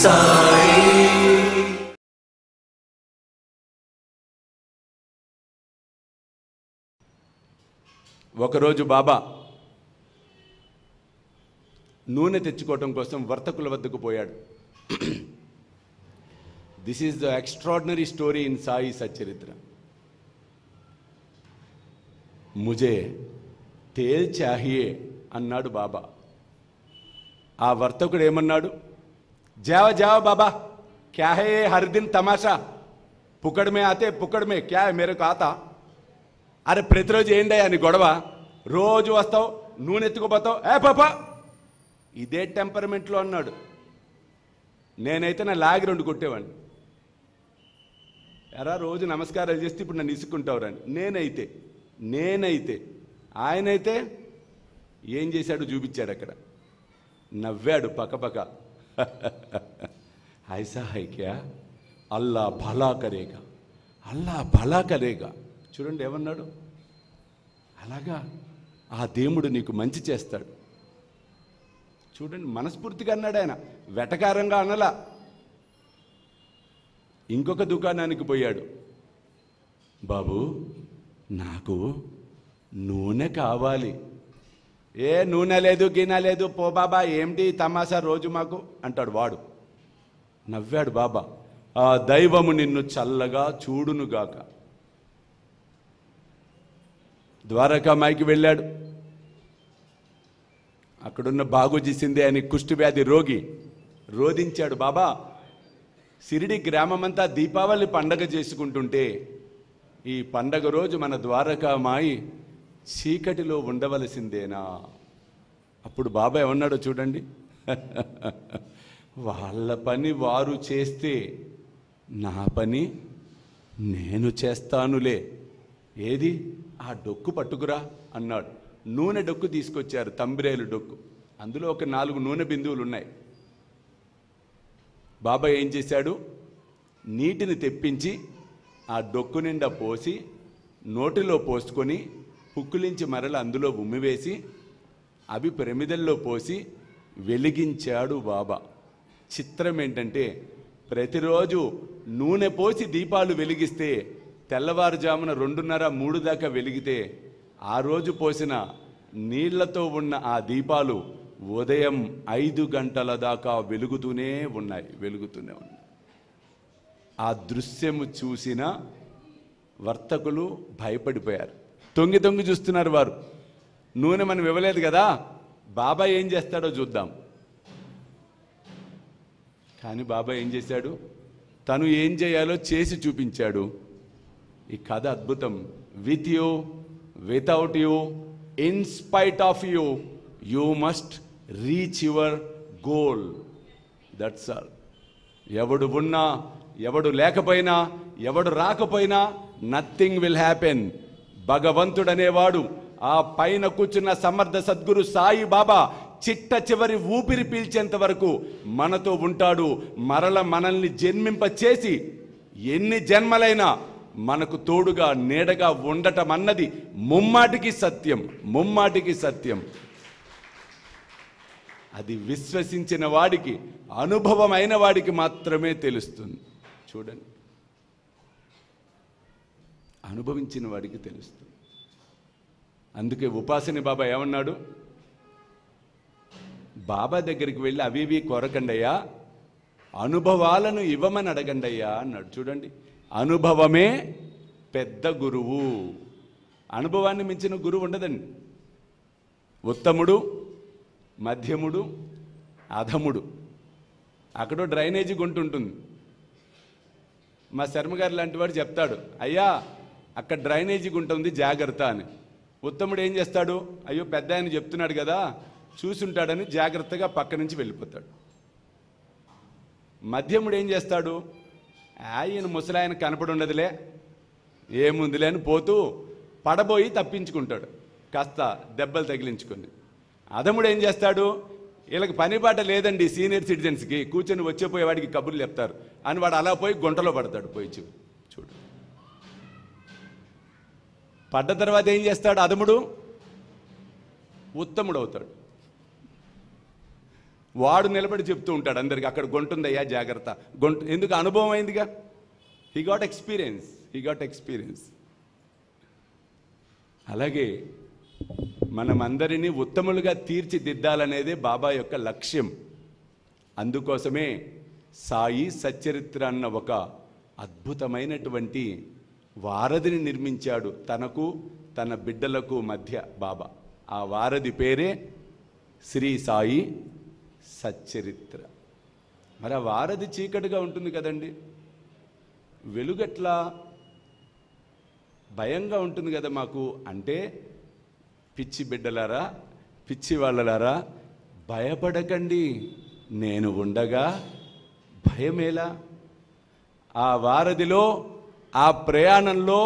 సాయి. ఒకరోజు బాబా నూనె తెచ్చుకోవటం కోసం వర్తకుల వద్దకు పోయాడు. This is the extraordinary story in Sai Satcharitra. ముజే తేల్ చాహియే అన్నాడు బాబా. ఆ వర్తకుడు ఏమన్నాడు? జావ జావ బాబా, క్యా హే హర్ దిన్ తమాషా, పుకడ్ మే ఆతే పుకడ్ మే క్యా మేరకు ఆతా. అరే ప్రతిరోజు ఏంటయ్యా నీ గొడవ, రోజు వస్తావు నూనె ఎత్తుకుపోతావు, ఏ పాపా. ఇదే టెంపర్మెంట్లో అన్నాడు. నేనైతే నా లాగి 2 కొట్టేవాడిని. ఎరా రోజు నమస్కారాలు చేస్తే ఇప్పుడు నన్ను ఇసుక్కుంటావురని. నేనైతే ఆయనైతే ఏం చేశాడు చూపించాడు అక్కడ. నవ్వాడు పక్కపక్క. ఐసా హై క్యా, అల్లా భలా కరేగా, అల్లా భలా కరేగా. చూడండి ఏమన్నాడు, అలాగా ఆ దేవుడు నీకు మంచి చేస్తాడు. చూడండి మనస్ఫూర్తిగా అన్నాడు ఆయన, వెటకారంగా అనలా. ఇంకొక దుకాణానికి పోయాడు. బాబు నాకు నూనె కావాలి. ఏ నూనె లేదు గిన్నె లేదు, పో బాబా, ఏమిటి తమాషా రోజు మాకు అంటాడు వాడు. నవ్వాడు బాబా. ఆ దైవము నిన్ను చల్లగా చూడునుగాక. ద్వారకామాయికి వెళ్ళాడు. అక్కడున్న బాగోజీ సిందే అని కుష్టి వ్యాధి రోగి రోధించాడు. బాబా, సిరిడి గ్రామమంతా దీపావళి పండగ చేసుకుంటుంటే ఈ పండగ రోజు మన ద్వారకామాయి చీకటిలో ఉండవలసిందేనా? అప్పుడు బాబా ఏమన్నాడో చూడండి. వాళ్ళ పని వారు చేస్తే నా పని నేను చేస్తానులే. ఏది ఆ డొక్కు పట్టుకురా అన్నాడు. నూనె డొక్కు తీసుకొచ్చారు, తంబిరేలు డొక్కు. అందులో ఒక 4 నూనె బిందువులు ఉన్నాయి. బాబా ఏం చేశాడు, నీటిని తెప్పించి ఆ డొక్కు నిండా పోసి నోటిలో పోసుకొని పుక్కులించి మరల అందులో ఉమ్మివేసి అవి ప్రమిదల్లో పోసి వెలిగించాడు బాబా. చిత్రం ఏంటంటే ప్రతిరోజు నూనె పోసి దీపాలు వెలిగిస్తే తెల్లవారుజామున 2:30, 3 దాకా వెలిగితే ఆ రోజు పోసిన నీళ్లతో ఉన్న ఆ దీపాలు ఉదయం 5 గంటల దాకా వెలుగుతూనే ఉన్నాయి. ఆ దృశ్యము చూసిన వర్తకులు భయపడిపోయారు. తొంగి చూస్తున్నారు వారు. నూనె మనం ఇవ్వలేదు కదా, బాబా ఏం చేస్తాడో చూద్దాం. కానీ బాబా ఏం చేశాడు, తను ఏం చేయాలో చేసి చూపించాడు. ఈ కథ అద్భుతం. With you, without you, in spite of you, you must reach your goal. That's all. ఎవడు ఉన్నా, ఎవడు లేకపోయినా, ఎవడు రాకపోయినా నథింగ్ విల్ హ్యాపెన్. భగవంతుడనేవాడు, ఆ పైన కూర్చున్న సమర్థ సద్గురు సాయి బాబా చిట్ట చివరి ఊపిరి పీల్చేంత వరకు మనతో ఉంటాడు. మరల మనల్ని జన్మింప చేసి ఎన్ని జన్మలైనా మనకు తోడుగా నీడగా ఉండటం అన్నది ముమ్మాటికి సత్యం. అది విశ్వసించిన వాడికి, అనుభవమైన వాడికి మాత్రమే తెలుస్తుంది. చూడండి, అనుభవించిన వాడికి తెలుస్తుంది. అందుకే ఉపాసని బాబా ఏమన్నాడు, బాబా దగ్గరికి వెళ్ళి అవి ఇవి కోరకండయ్యా, అనుభవాలను ఇవ్వమని అడగండయ్యా అన్నాడు. చూడండి, అనుభవమే పెద్ద గురువు. అనుభవాన్ని మించిన గురువు ఉండదండి. ఉత్తముడు, మధ్యముడు, అధముడు. అక్కడో డ్రైనేజీ గుంట ఉంటుంది. మా శర్మగారు లాంటి వాడు చెప్తాడు, అయ్యా అక్కడ డ్రైనేజీ గుంట ఉంది జాగ్రత్త అని. ఉత్తముడు ఏం చేస్తాడు, అయ్యో పెద్ద ఆయన చెప్తున్నాడు కదా చూసుంటాడని జాగ్రత్తగా పక్క నుంచి వెళ్ళిపోతాడు. మధ్యముడు ఏం చేస్తాడు, ఆయన ముసలాయన కనపడి ఉండదులే, ఏముందిలే అని పోతూ పడబోయి తప్పించుకుంటాడు, కాస్త దెబ్బలు తగిలించుకొని. అధముడు ఏం చేస్తాడు, వీళ్ళకి పనిపాట లేదండి సీనియర్ సిటిజన్స్కి, కూర్చొని వచ్చేపోయేవాడికి కబుర్లు చెప్తారు అని వాడు అలా పోయి గుంటలో పడతాడు. పోయి చూడు, పడ్డ తర్వాత ఏం చేస్తాడు అధముడు, ఉత్తముడు అవుతాడు. వాడు నిలబడి చెప్తూ ఉంటాడు అందరికి, అక్కడ గొంటుందయ్యా జాగ్రత్త, గొంటు ఎందుకు అనుభవం అయిందిగా. He got experience. అలాగే మనమందరినీ ఉత్తములుగా తీర్చిదిద్దాలనేదే బాబా యొక్క లక్ష్యం. అందుకోసమే సాయి సచ్చరిత్ర అన్న ఒక అద్భుతమైనటువంటి వారధిని నిర్మించాడు తనకు తన బిడ్డలకు మధ్య బాబా. ఆ వారధి పేరే శ్రీ సాయి సచ్చరిత్ర. మరి ఆ వారధి చీకటిగా ఉంటుంది కదండి, వెలుగట్లా భయంగా ఉంటుంది కదా మాకు అంటే, పిచ్చి బిడ్డలారా, పిచ్చి వాళ్ళలారా, భయపడకండి, నేను ఉండగా భయమేలా. ఆ వారధిలో, ఆ ప్రయాణంలో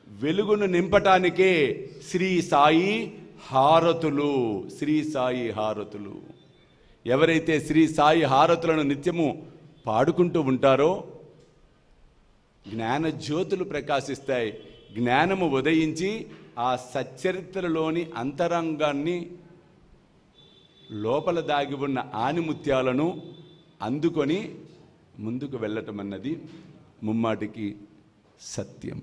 వెలుగును నింపటానికే శ్రీ సాయి హారతులు. శ్రీ సాయి హారతులు. ఎవరైతే శ్రీ సాయి హారతులను నిత్యము పాడుకుంటూ ఉంటారో జ్ఞాన జ్యోతులు ప్రకాశిస్తాయి. జ్ఞానము ఉదయించి ఆ సచ్చరిత్రలోని అంతరంగాన్ని, లోపల దాగి ఉన్న ఆనిముత్యాలను అందుకొని ముందుకు వెళ్ళటం అన్నది ముమ్మాటికి సత్యం.